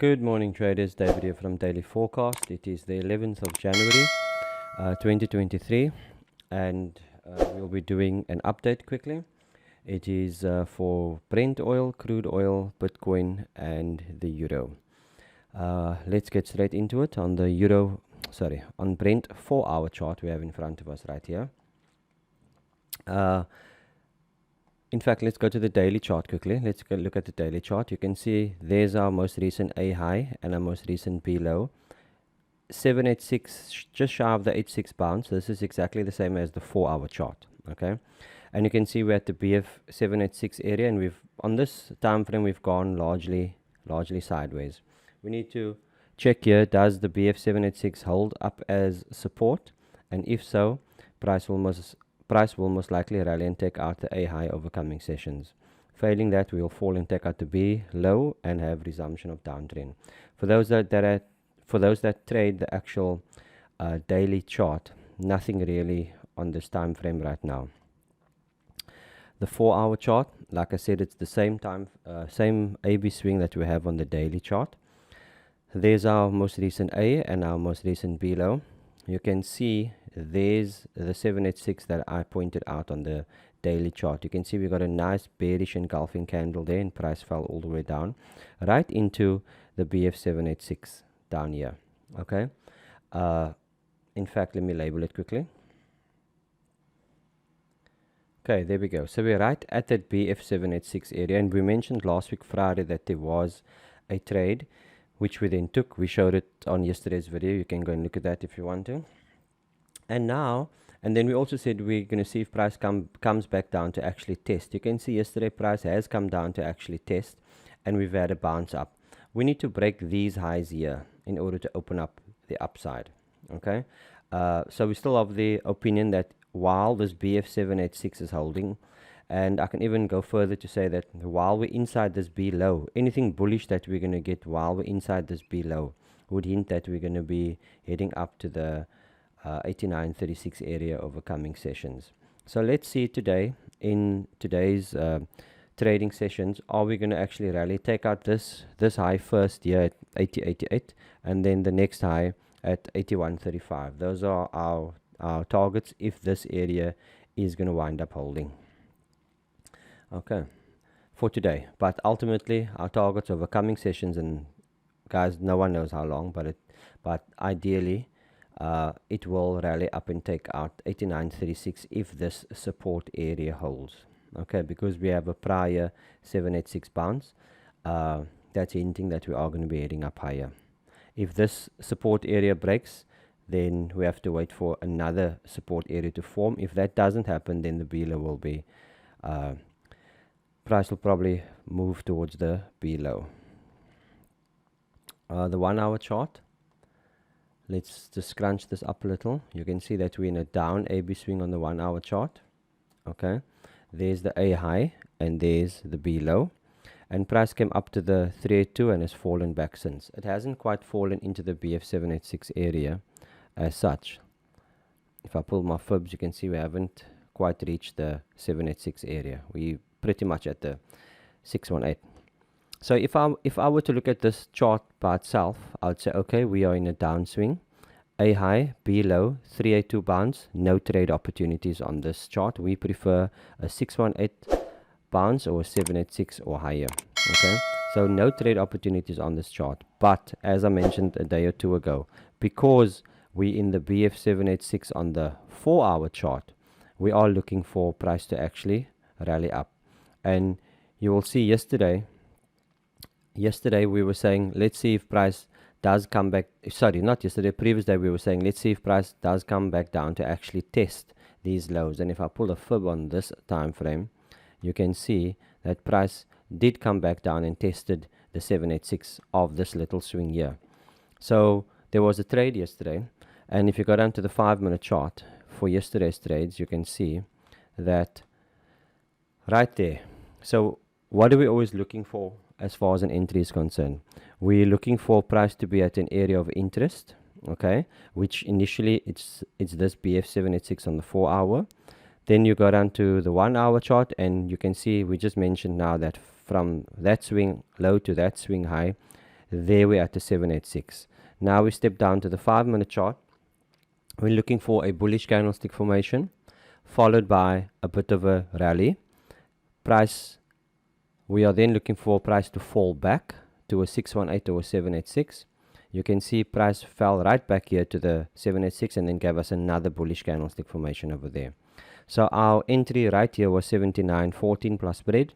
Good morning traders, David here from Daily Forecast. It is the 11th of January 2023 and we'll be doing an update quickly. It is for Brent Oil, Crude Oil, Bitcoin and the Euro. Let's get straight into it. On Brent 4-hour chart we have in front of us right here. In fact, let's go to the daily chart quickly. Let's go look at the daily chart. You can see there's our most recent A high and our most recent B low. 786, just shy of the 86 bounce. This is exactly the same as the 4-hour chart. Okay, and you can see we're at the BF 786 area, and we've on this time frame we've gone largely sideways. We need to check here, does the BF 786 hold up as support, and if so, price will most likely rally and take out the A high over coming sessions. Failing that, we will fall and take out the B low and have resumption of downtrend. For those that trade the actual daily chart, nothing really on this time frame right now. The 4-hour chart, like I said, it's the same AB swing that we have on the daily chart. There's our most recent A and our most recent B low. You can see there's the 786 that I pointed out on the daily chart. You can see we got a nice bearish engulfing candle there, and price fell all the way down right into the BF 786 down here. Okay, in fact, let me label it quickly. Okay, there we go. So we're right at that BF 786 area, and we mentioned last week Friday that there was a trade which we then took. We showed it on yesterday's video. You can go and look at that if you want to. And then we also said we're going to see if price comes back down to actually test. You can see yesterday price has come down to actually test, and we've had a bounce up. We need to break these highs here in order to open up the upside. Okay, so we still have the opinion that while this BF 786 is holding, and I can even go further to say that while we're inside this B low, anything bullish that we're going to get while we're inside this B low would hint that we're going to be heading up to the 89.36 area over coming sessions. So let's see today, in today's trading sessions, are we going to actually rally, take out this high first here at 80.88, and then the next high at 81.35. Those are our targets if this area is going to wind up holding. Okay, for today. But ultimately our targets over coming sessions, and guys, no one knows how long, but ideally it will rally up and take out 89.36 if this support area holds. Okay, because we have a prior 786 bounce, that's hinting that we are going to be heading up higher. If this support area breaks, then we have to wait for another support area to form. If that doesn't happen, then the B low will be price will probably move towards the B low. The 1-hour chart, let's just crunch this up a little. You can see that we're in a down AB swing on the 1-hour chart. Okay, there's the A high and there's the B low, and price came up to the 382 and has fallen back since. It hasn't quite fallen into the BF 786 area as such. If I pull my fibs, you can see we haven't quite reached the 786 area. We pretty much at the 618. So if I were to look at this chart by itself, I would say, okay, we are in a downswing. A high, B low, 382 bounce, no trade opportunities on this chart. We prefer a 618 bounce or a 786 or higher. Okay, so no trade opportunities on this chart. But as I mentioned a day or two ago, because we in the BF 786 on the 4-hour chart, we are looking for price to actually rally up. And you will see yesterday we were saying, let's see if price does come back. Sorry, not yesterday, previous day we were saying, let's see if price does come back down to actually test these lows. And if I pull a fib on this time frame, you can see that price did come back down and tested the 786 of this little swing here. So there was a trade yesterday, and if you go down to the 5-minute chart for yesterday's trades, you can see that right there. So what are we always looking for as far as an entry is concerned? We're looking for price to be at an area of interest, okay, which initially it's this BF 786 on the 4-hour. Then you go down to the 1-hour chart, and you can see we just mentioned now that from that swing low to that swing high, There we're at the 786. Now we step down to the 5-minute chart. We're looking for a bullish candlestick formation, followed by a bit of a rally. We are then looking for price to fall back to a 618 or a 786. You can see price fell right back here to the 786 and then gave us another bullish candlestick formation over there. So our entry right here was 79.14 plus spread,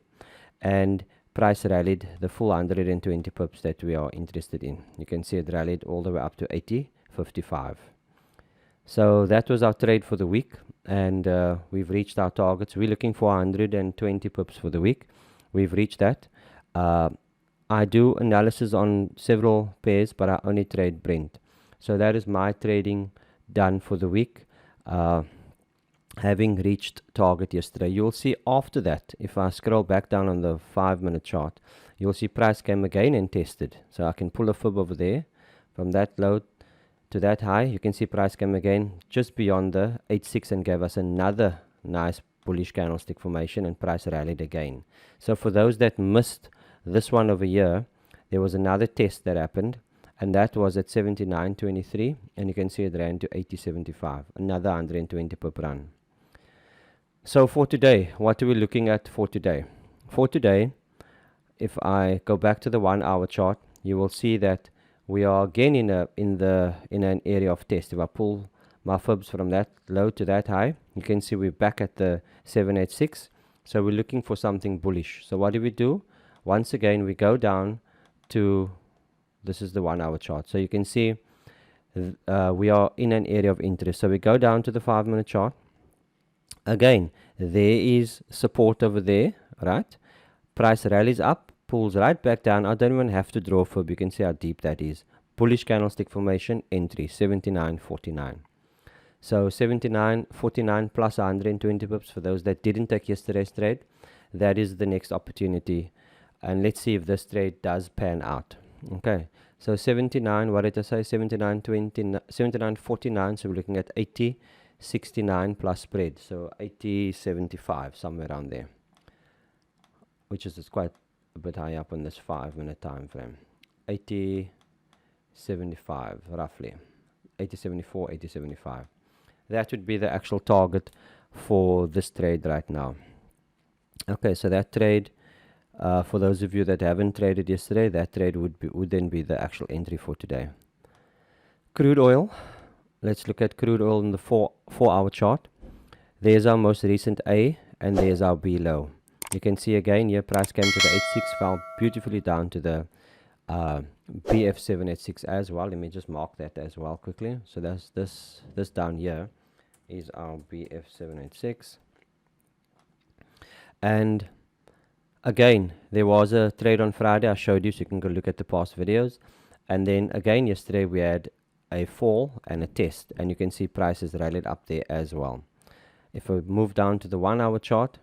and price rallied the full 120 pips that we are interested in. You can see it rallied all the way up to 80.55. So that was our trade for the week, and we've reached our targets. We're looking for 120 pips for the week. We've reached that. I do analysis on several pairs, but I only trade Brent. So that is my trading done for the week, having reached target yesterday. You'll see after that, if I scroll back down on the 5-minute chart, you'll see price came again and tested. So I can pull a fib over there from that low to that high. You can see price came again just beyond the 86 and gave us another nice bullish candlestick formation, and price rallied again. So for those that missed this one over here, there was another test that happened, and that was at 79.23, and you can see it ran to 80.75, another 120 pip run. So for today, what are we looking at for today? For today, if I go back to the 1-hour chart, you will see that we are again in an area of test. If I pull my fibs from that low to that high, you can see we're back at the 786. So we're looking for something bullish. So what do we do? Once again, we go down to, this is the 1-hour chart. So you can see we are in an area of interest. So we go down to the 5-minute chart. Again, there is support over there, right? Price rallies up, pulls right back down. I don't even have to draw fib. You can see how deep that is. Bullish candlestick formation, entry 79.49. So 79.49 plus 120 pips for those that didn't take yesterday's trade. That is the next opportunity. And let's see if this trade does pan out. Okay, so 79, what did I say? 79.49. So we're looking at 80.69 plus spread. So 80.75, somewhere around there, which is quite a bit high up on this 5-minute time frame. 80.75 roughly. 80.74, 80.75. That would be the actual target for this trade right now. Okay, so that trade, for those of you that haven't traded yesterday, that trade would then be the actual entry for today. Crude oil. Let's look at crude oil in the 4-hour chart. There's our most recent A, and there's our B low. You can see again here, price came to the 86, fell beautifully down to the BF786 as well. Let me just mark that as well quickly. So that's this down here is our BF786. And again, there was a trade on Friday I showed you, so you can go look at the past videos. And then again yesterday we had a fall and a test, and you can see prices rallied up there as well. If we move down to the 1-hour chart,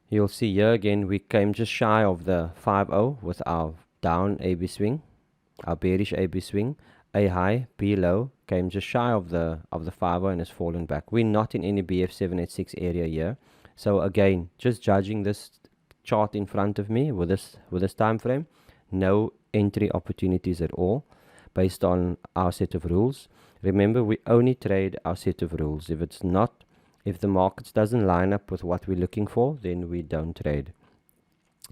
you'll see here again we came just shy of the 5-0 with our down AB swing, our bearish AB swing. A high, B low, came just shy of the 5-0 and has fallen back. We're not in any BF786 area here. So again, just judging this chart in front of me with this time frame, no entry opportunities at all based on our set of rules. Remember, we only trade our set of rules. If the markets doesn't line up with what we're looking for, then we don't trade.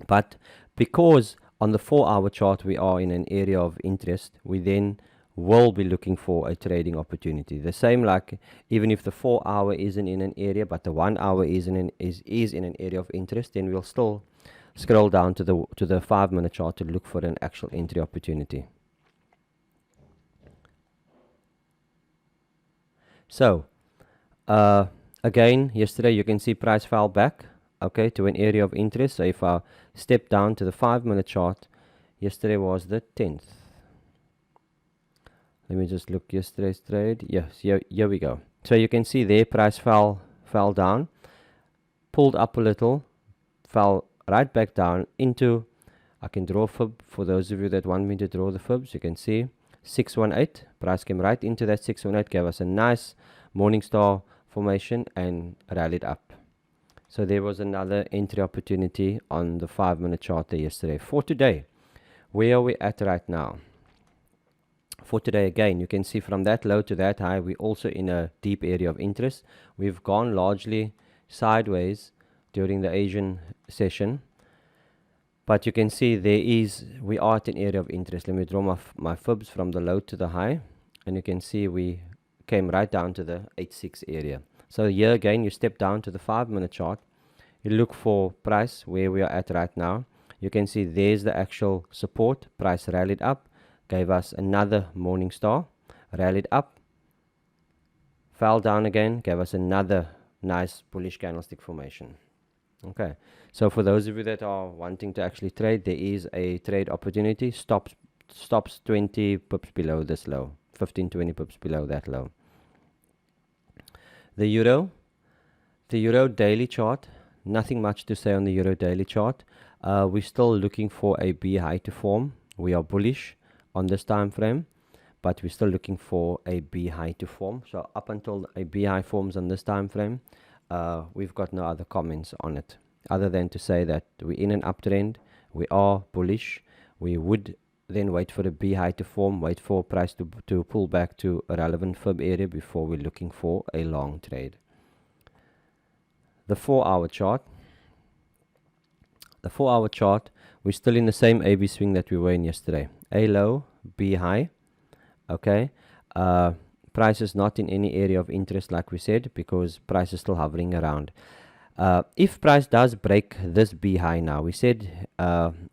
But because on the 4-hour chart we are in an area of interest, we then will be looking for a trading opportunity. The same, like even if the 4-hour isn't in an area, but the 1-hour is in an area of interest, then we'll still scroll down to the 5-minute chart to look for an actual entry opportunity. So again, yesterday you can see price fell back, okay, to an area of interest. So if I step down to the 5-minute chart, yesterday was the 10th. Let me just look yesterday's trade. Yes, here we go. So you can see there price fell down, pulled up a little, fell right back down into, I can draw fib for those of you that want me to draw the fibs. You can see 618, price came right into that 618, gave us a nice morning star formation and rallied up. So there was another entry opportunity on the 5-minute chart there yesterday. For today, Where are we at right now? For today, again, you can see from that low to that high, we're also in a deep area of interest. We've gone largely sideways during the Asian session, but you can see we are at an area of interest. Let me draw my fibs from the low to the high, and you can see we came right down to the 86 area. So here again, you step down to the 5-minute chart, you look for price where we are at right now. You can see there's the actual support. Price rallied up, gave us another morning star, rallied up, fell down again, gave us another nice bullish candlestick formation. Okay, so for those of you that are wanting to actually trade, there is a trade opportunity. Stops 20 pips below this low, 15-20 pips below that low. The euro daily chart, nothing much to say on the euro daily chart. We're still looking for a B high to form. We are bullish on this time frame, but we're still looking for a B high to form. So up until a B high forms on this time frame, we've got no other comments on it other than to say that we're in an uptrend, we are bullish. We would then wait for a B high to form, wait for price to pull back to a relevant fib area before we're looking for a long trade. The 4-hour chart. The 4-hour chart, we're still in the same AB swing that we were in yesterday. A low, B high. Okay. Price is not in any area of interest like we said, because price is still hovering around. If price does break this B high now, we said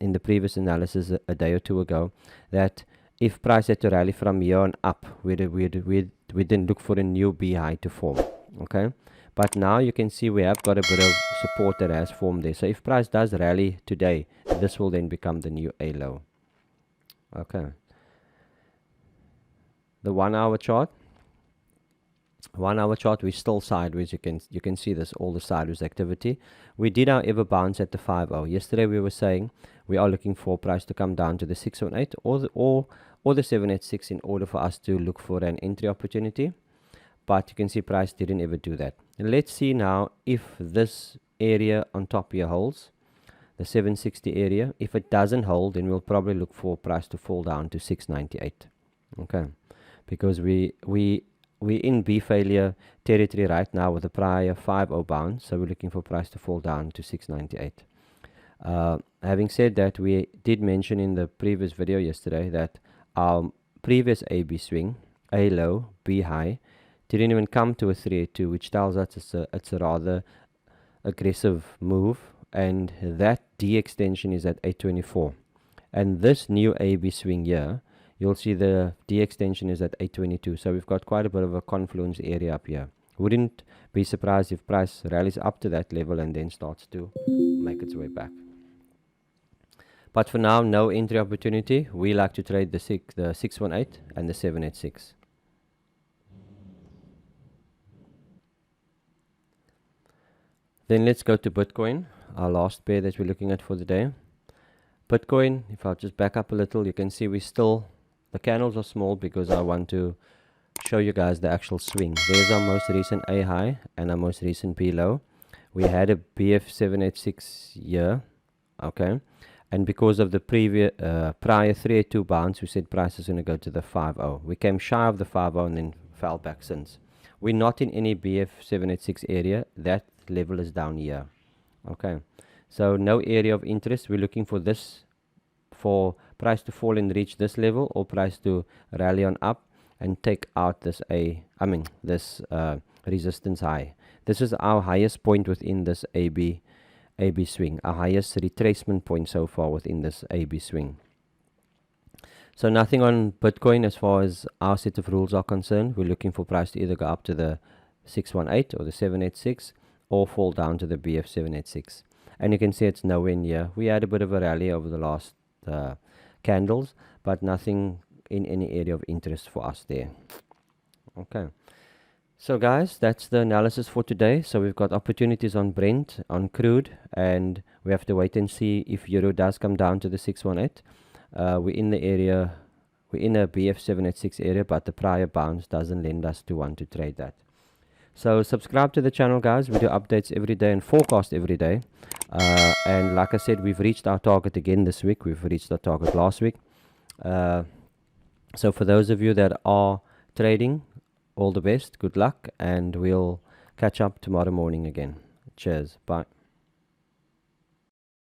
in the previous analysis a day or two ago that if price had to rally from here on up, we didn't look for a new B high to form. Okay. But now you can see we have got a bit of support that has formed there. So if price does rally today, this will then become the new A low. Okay. The 1-hour chart. 1-hour chart, we're still sideways. You can see this, all the sideways activity. We did, however, bounce at the 5-hour. Yesterday we were saying we are looking for price to come down to the 618 or the 786 in order for us to look for an entry opportunity. But you can see price didn't ever do that. Let's see now if this area on top here holds, the 760 area. If it doesn't hold, then we'll probably look for price to fall down to 698. Okay, because we in B failure territory right now with the prior 5-0 bounce, so we're looking for price to fall down to 698. Having said that, we did mention in the previous video yesterday that our previous AB swing, A low, B high, didn't even come to a 382, which tells us it's a rather aggressive move, and that D extension is at 824. And this new AB swing here, you'll see the D extension is at 822. So we've got quite a bit of a confluence area up here. Wouldn't be surprised if price rallies up to that level and then starts to make its way back. But for now, no entry opportunity. We like to trade the 618 and the 786. Then let's go to Bitcoin, our last pair that we're looking at for the day. Bitcoin, if I'll just back up a little, you can see the candles are small because I want to show you guys the actual swing. There's our most recent A high and our most recent B low. We had a BF 786 here, okay, and because of the prior 382 bounce, we said price is going to go to the 50. We came shy of the 50 and then fell back since. We're not in any BF 786 area. That level is down here. Okay, so no area of interest. We're looking for this, for price to fall and reach this level, or price to rally on up and take out this resistance high. This is our highest point within this AB swing, our highest retracement point so far within this AB swing. So nothing on Bitcoin as far as our set of rules are concerned. We're looking for price to either go up to the 618 or the 786 or fall down to the BF 786. And you can see it's nowhere near. We had a bit of a rally over the last candles, but nothing in any area of interest for us there. Okay. So guys, that's the analysis for today. So we've got opportunities on Brent, on crude, and we have to wait and see if euro does come down to the 618. We're in the area, we're in a BF 786 area, but the prior bounce doesn't lend us to want to trade that. So subscribe to the channel, guys. We do updates every day and forecast every day. And like I said, we've reached our target again this week. We've reached our target last week. So for those of you that are trading, all the best, good luck, and we'll catch up tomorrow morning again. Cheers. Bye.